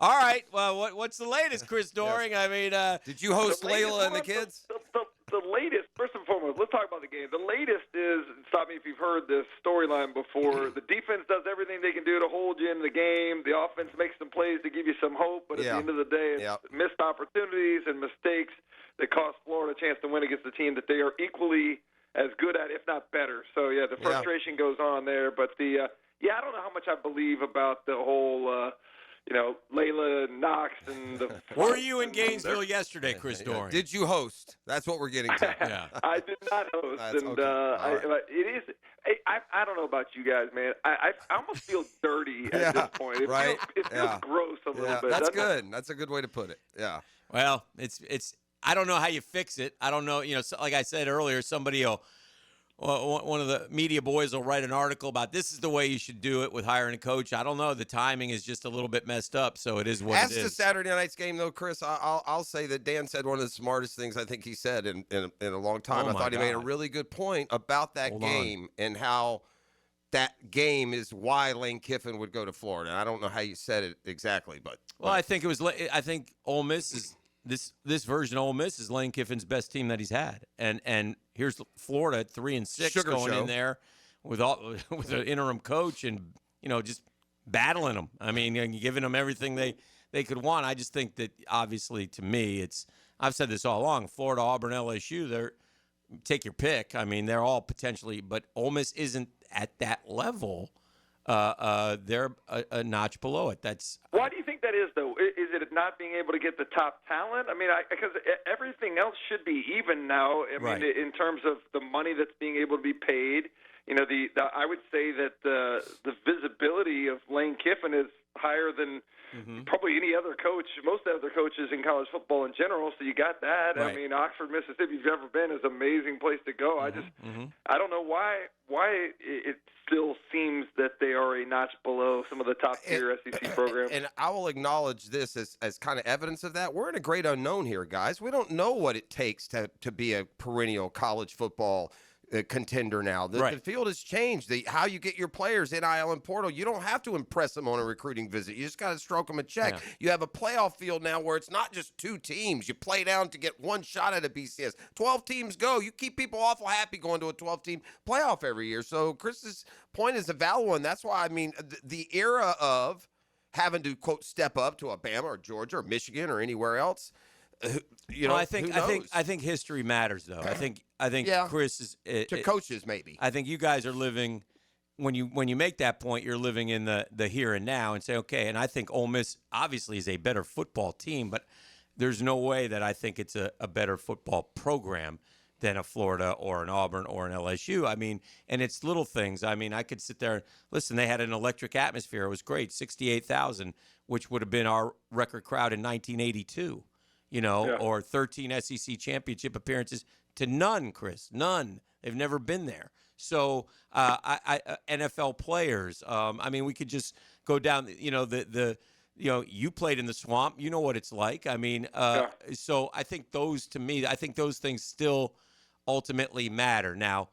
All right. Well, what's the latest, Chris Doering? Yes. I mean, Did you host Layla and the kids? The latest, first and foremost, let's talk about the game. The latest is, stop me if you've heard this storyline before, the defense does everything they can do to hold you in the game. The offense makes some plays to give you some hope, but at the end of the day, it's missed opportunities and mistakes that cost Florida a chance to win against a team that they are equally as good at, if not better. So, the frustration goes on there. But, I don't know how much I believe about the whole Layla and Knox and the. Were you in Gainesville yesterday, Chris Doering? Did you host? That's what we're getting to. Yeah. I did not host, and it is. I don't know about you guys, man. I almost feel dirty at this point. It feels gross a little bit. That's good. That's a good way to put it. Yeah. Well, it's. I don't know how you fix it. I don't know. Like I said earlier, somebody one of the media boys will write an article about this is the way you should do it with hiring a coach. I don't know. The timing is just a little bit messed up, so it is what it is. As to Saturday night's game, though, Chris, I'll say that Dan said one of the smartest things I think he said in a long time. I thought he made a really good point about that game and how that game is why Lane Kiffin would go to Florida. I don't know how you said it exactly, but I think it was. I think Ole Miss is this version of Ole Miss is Lane Kiffin's best team that he's had, and here's Florida at 3-6 going in there with an interim coach and just battling them. I mean, giving them everything they could want. I just think that obviously to me I've said this all along. Florida, Auburn, LSU, they're take your pick. I mean, they're all potentially, but Ole Miss isn't at that level. They're a notch below it. Why do you think that is, though? Is it not being able to get the top talent? I mean, because everything else should be even now. I mean, in terms of the money that's being able to be paid. I would say that the visibility of Lane Kiffin is higher than probably any other coach, most other coaches in college football in general. So you got that. Right. I mean, Oxford, Mississippi, if you've ever been, is an amazing place to go. I don't know why it still seems that they are a notch below some of the top tier SEC programs. And I will acknowledge this as kind of evidence of that. We're in a great unknown here, guys. We don't know what it takes to be a perennial college football contender now. The field has changed. How you get your players, NIL and portal, you don't have to impress them on a recruiting visit. You just got to stroke them a check. Yeah. You have a playoff field now where it's not just two teams. You play down to get one shot at a BCS. 12 teams go. You keep people awful happy going to a 12-team playoff every year. So Chris's point is a valid one. That's why, I mean, the era of having to, quote, step up to Alabama or Georgia or Michigan or anywhere else, I think history matters, though. I think Chris is to coaches maybe. I think you guys are living when you make that point, you're living in the here and now and say, okay. And I think Ole Miss obviously is a better football team, but there's no way that I think it's a better football program than a Florida or an Auburn or an LSU. I mean, and it's little things. I mean, I could sit there and listen. They had an electric atmosphere. It was great, 68,000, which would have been our record crowd in 1982. Or 13 SEC championship appearances to none, Chris, none. They've never been there. So NFL players, I mean, we could just go down, you played in the swamp. You know what it's like. I mean, so I think those things still ultimately matter. Now,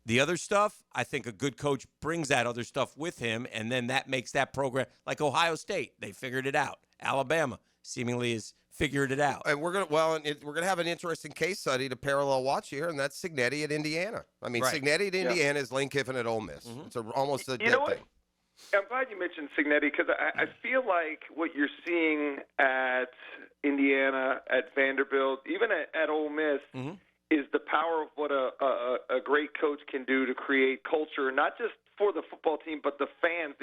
the other stuff, I think a good coach brings that other stuff with him, and then that makes that program like Ohio State. They figured it out. Alabama seemingly has figured it out. And we're gonna have an interesting case study to parallel watch here, and that's Cignetti at Indiana. I mean, Cignetti at Indiana is Lane Kiffin at Ole Miss. It's almost a dead thing. I'm glad you mentioned Cignetti because I feel like what you're seeing at Indiana, at Vanderbilt, even at Ole Miss, is the power of what a great coach can do to create culture, not just for the football team, but the fans.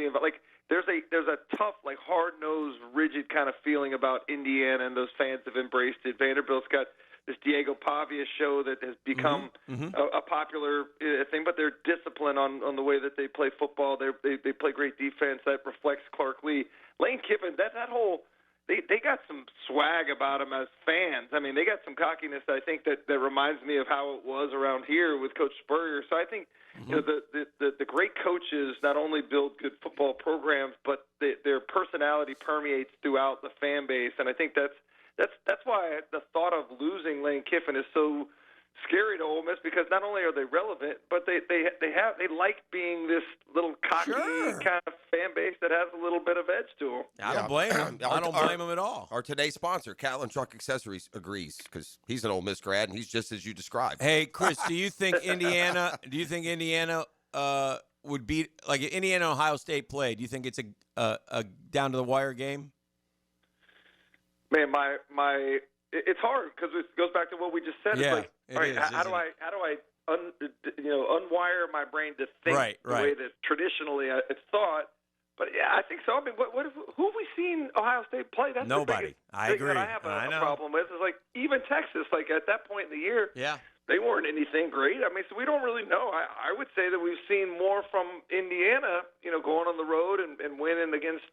There's a tough, hard-nosed, rigid kind of feeling about Indiana, and those fans have embraced it. Vanderbilt's got this Diego Pavia show that has become a popular thing, but they're disciplined on the way that they play football. They play great defense that reflects Clark Lee. Lane Kiffin, that whole they got some swag about them as fans. I mean, they got some cockiness. I think that reminds me of how it was around here with Coach Spurrier. So I think the great coaches not only build good football programs, but their personality permeates throughout the fan base. And I think that's why the thought of losing Lane Kiffin is so scary to Ole Miss because not only are they relevant, but they like being this little cocky kind of fan base that has a little bit of edge to them. I don't blame them. I don't blame them at all. Our today's sponsor, Catlin Truck Accessories, agrees because he's an Ole Miss grad and he's just as you described. Hey, Chris, do you think Indiana? Would beat like Indiana Ohio State played? Do you think it's a down to the wire game? Man, it's hard because it goes back to what we just said. Yeah, it's like, how do I unwire my brain to think the way that traditionally it's thought? But yeah, I think so. I mean, who have we seen Ohio State play? That's nobody. I agree. That I have a problem with is like even Texas. Like at that point in the year, they weren't anything great. I mean, so we don't really know. I would say that we've seen more from Indiana, going on the road and winning against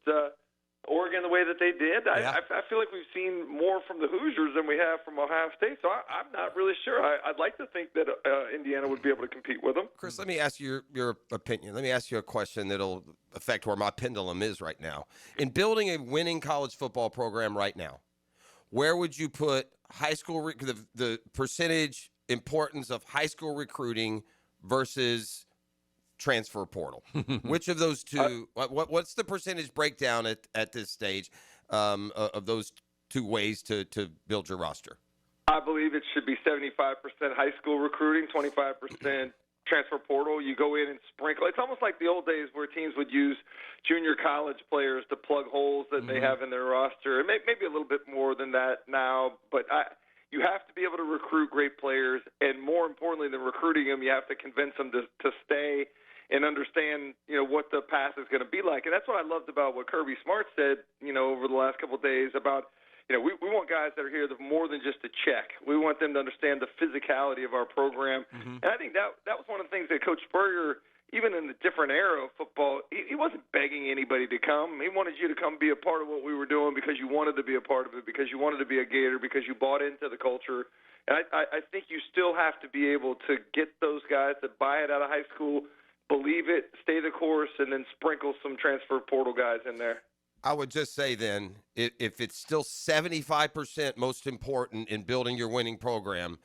Oregon the way that they did. I feel like we've seen more from the Hoosiers than we have from Ohio State. So I'm not really sure. I'd like to think that Indiana would be able to compete with them. Chris, let me ask you your opinion. Let me ask you a question that'll affect where my pendulum is right now. In building a winning college football program right now, where would you put high school the percentage importance of high school recruiting versus transfer portal? Which of those two? What's the percentage breakdown at this stage of those two ways to build your roster? I believe it should be 75% high school recruiting, 25% transfer portal. You go in and sprinkle. It's almost like the old days where teams would use junior college players to plug holes that they have in their roster. Maybe a little bit more than that now, but you have to be able to recruit great players, and more importantly than recruiting them, you have to convince them to stay and understand, what the path is going to be like. And that's what I loved about what Kirby Smart said, over the last couple of days about, we want guys that are here that more than just a check. We want them to understand the physicality of our program. And I think that was one of the things that Coach Spurrier, even in the different era of football, he wasn't begging anybody to come. He wanted you to come be a part of what we were doing because you wanted to be a part of it, because you wanted to be a Gator, because you bought into the culture. And I think you still have to be able to get those guys that buy it out of high school, believe it, stay the course, and then sprinkle some transfer portal guys in there. I would just say then, if it's still 75% most important in building your winning program,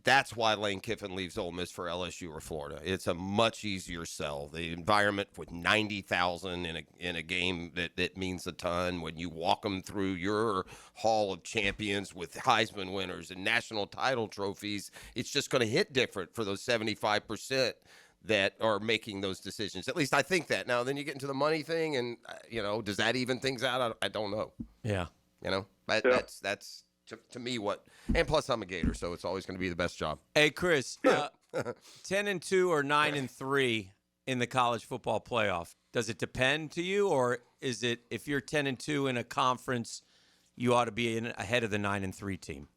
that's why Lane Kiffin leaves Ole Miss for LSU or Florida. It's a much easier sell. The environment with 90,000 in a game that means a ton. When you walk them through your Hall of Champions with Heisman winners and national title trophies, it's just going to hit different for those 75% that are making those decisions. At least I think that. Now, then you get into the money thing, and does that even things out? I don't know. Yeah. That's to me what. And plus, I'm a Gator, so it's always going to be the best job. Hey, Chris, 10-2 or 9-3 in the college football playoff. Does it depend to you, or is it if you're 10-2 in a conference, you ought to be ahead of the 9-3 team?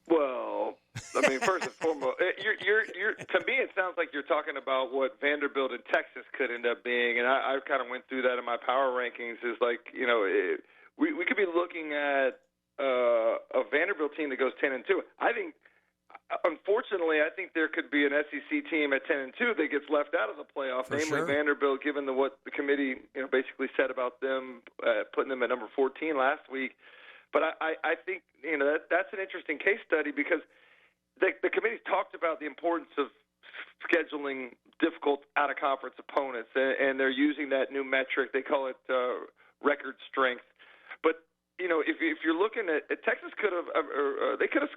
Well, I mean, first and foremost, you're to me, it sounds like you're talking about what Vanderbilt and Texas could end up being, and I kind of went through that in my power rankings. Is like, we could be looking at a Vanderbilt team that goes 10-2. I think, unfortunately, there could be an SEC team at 10-2 that gets left out of the playoff, namely Vanderbilt, given what the committee basically said about them, putting them at number 14 last week. But I think that's an interesting case study because the committee talked about the importance of scheduling difficult out-of-conference opponents, and they're using that new metric. They call it record strength. But if you're looking at Texas, could have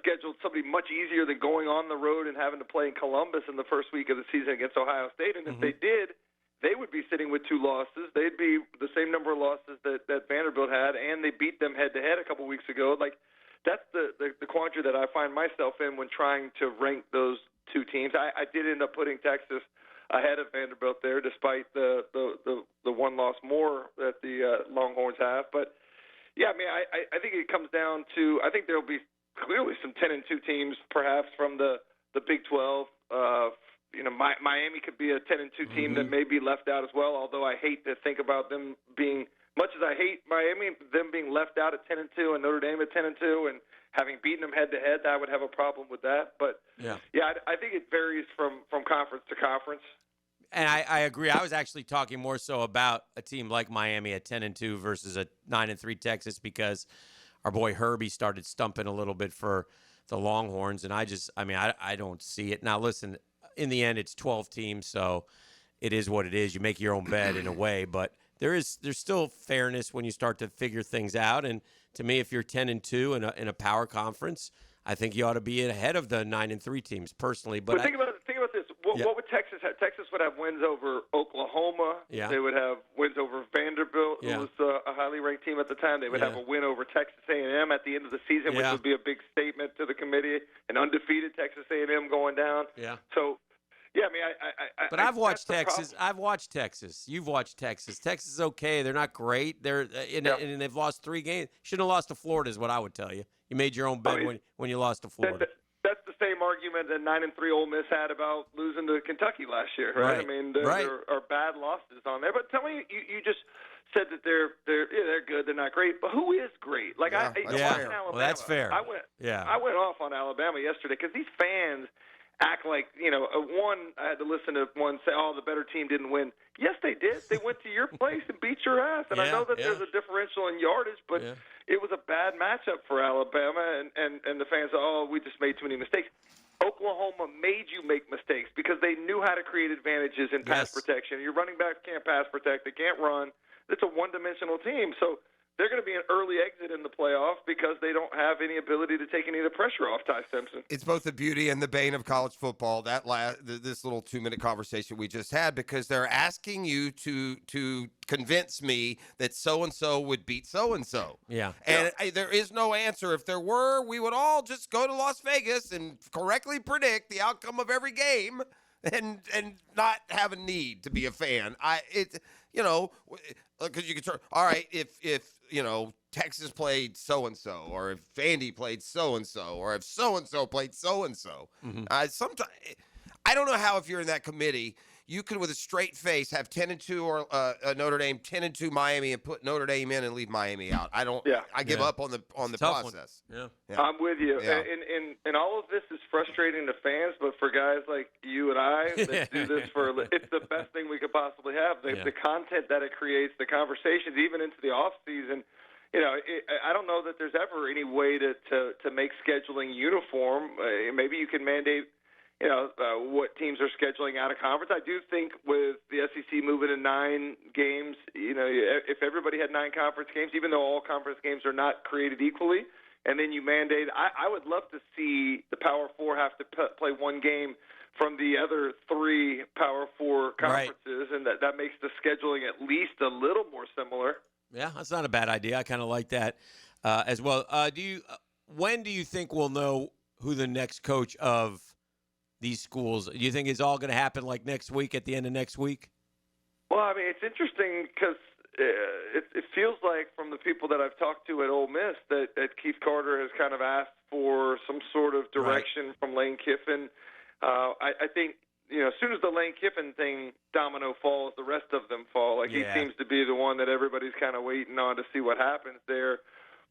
scheduled somebody much easier than going on the road and having to play in Columbus in the first week of the season against Ohio State. And if they did, they would be sitting with 2 losses. They'd be the same number of losses that Vanderbilt had, and they beat them head-to-head a couple weeks ago. Like, that's the quandary that I find myself in when trying to rank those two teams. I did end up putting Texas ahead of Vanderbilt there, despite the one loss more that the Longhorns have. But, yeah, I mean, I think it comes down to – I think there will be clearly some 10-2 teams perhaps from the Big 12. Miami could be a 10-2 team that may be left out as well, although I hate to think about them being – much as I hate Miami, them being left out at 10-2 and Notre Dame at 10-2 and having beaten them head-to-head, I would have a problem with that. But, I think it varies from conference to conference. And I agree. I was actually talking more so about a team like Miami at 10-2 versus a 9-3 Texas because our boy Herbie started stumping a little bit for the Longhorns, and I don't see it. Now, listen, in the end, it's 12 teams, so it is what it is. You make your own bed in a way, but there's still fairness when you start to figure things out. And to me, if you're 10-2 in a power conference, I think you ought to be ahead of the 9-3 teams personally. But think about this. What would Texas have? Texas would have wins over Oklahoma. Yeah. They would have wins over Vanderbilt, Yeah. who was a highly ranked team at the time. They would have a win over Texas A&M at the end of the season, which would be a big statement to the committee. An undefeated Texas A&M going down. Yeah. So, yeah, But I've watched Texas. I've watched Texas. You've watched Texas. Texas is okay. They're not great. And they've lost 3 games. Shouldn't have lost to Florida is what I would tell you. You made your own bed when you lost to Florida. That's the same argument that 9-3 Ole Miss had about losing to Kentucky last year, right? I mean, there are bad losses on there. But tell me, you just said that they're good, they're not great. But who is great? Like Alabama, well, that's fair. I went off on Alabama yesterday because these fans act like, I had to listen to one say, the better team didn't win. Yes, they did. They went to your place and beat your ass. And I know that there's a differential in yardage, but it was a bad matchup for Alabama, and the fans said, we just made too many mistakes. Oklahoma made you make mistakes because they knew how to create advantages in pass protection. Your running backs can't pass protect. They can't run. It's a one-dimensional team. So they're going to be an early exit in the playoff because they don't have any ability to take any of the pressure off Ty Simpson. It's both the beauty and the bane of college football, this little 2-minute conversation we just had, because they're asking you to convince me that so-and-so would beat so-and-so. Yeah. And there is no answer. If there were, we would all just go to Las Vegas and correctly predict the outcome of every game and not have a need to be a fan. Because you could turn, all right, if Texas played so-and-so, or if Vandy played so-and-so, or if so-and-so played so-and-so. Sometimes, I don't know how, if you're in that committee, you could, with a straight face, have 10-2 or Notre Dame, 10-2 Miami, and put Notre Dame in and leave Miami out. I don't. Yeah. I give up on the process. Yeah. I'm with you. Yeah. And all of this is frustrating to fans, but for guys like you and I that do this it's the best thing we could possibly have. The content that it creates, the conversations, even into the off season. I don't know that there's ever any way to make scheduling uniform. Maybe you can mandate what teams are scheduling out of conference. I do think with the SEC moving to 9 games, if everybody had 9 conference games, even though all conference games are not created equally, and then you mandate, I would love to see the Power 4 have to play 1 game from the other 3 Power 4 conferences, and that makes the scheduling at least a little more similar. Yeah, that's not a bad idea. I kind of like that as well. When do you think we'll know who the next coach of these schools? Do you think it's all going to happen like next week, at the end of next week? Well, I mean, it's interesting because it feels like from the people that I've talked to at Ole Miss that Keith Carter has kind of asked for some sort of direction from Lane Kiffin. I think, as soon as the Lane Kiffin thing domino falls, the rest of them fall. He seems to be the one that everybody's kind of waiting on to see what happens there.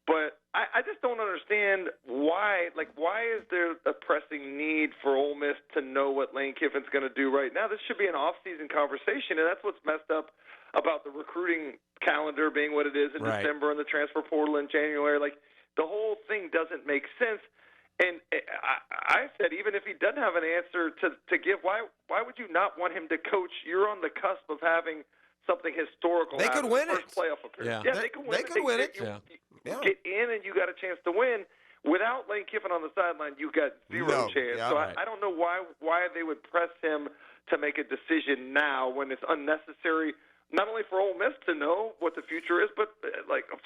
But I just don't understand why. Why is there a pressing need for Ole Miss to know what Lane Kiffin's going to do right now? This should be an off-season conversation, and that's what's messed up about the recruiting calendar being what it is in December and the transfer portal in January. The whole thing doesn't make sense. And I said, even if he doesn't have an answer to give, why would you not want him to coach? You're on the cusp of having something historical. They could win it. Playoff appearance. Yeah, they could win it. Get in and you got a chance to win. Without Lane Kiffin on the sideline, you got zero chance. Yeah, so I don't know why they would press him to make a decision now when it's unnecessary, not only for Ole Miss to know what the future is, but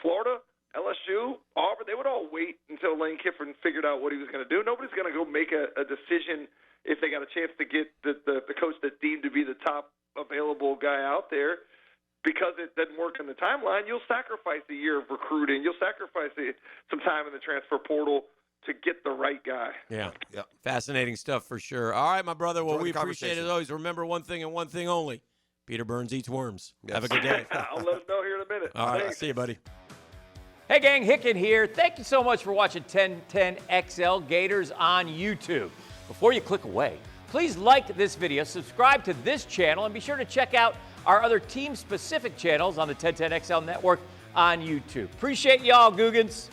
Florida, LSU, Auburn, they would all wait until Lane Kiffin figured out what he was going to do. Nobody's going to go make a decision if they got a chance to get the coach that's deemed to be the top available guy out there. Because it doesn't work in the timeline, you'll sacrifice a year of recruiting. You'll sacrifice some time in the transfer portal to get the right guy. Yeah. Fascinating stuff for sure. All right, my brother. Well, we appreciate it always. Remember one thing and one thing only. Peter Burns eats worms. Yes. Have a good day. I'll let us know here in a minute. All right. See you, buddy. Hey, gang. Hicken here. Thank you so much for watching 1010XL Gators on YouTube. Before you click away, please like this video, subscribe to this channel, and be sure to check out our other team-specific channels on the 1010XL network on YouTube. Appreciate y'all, Googans.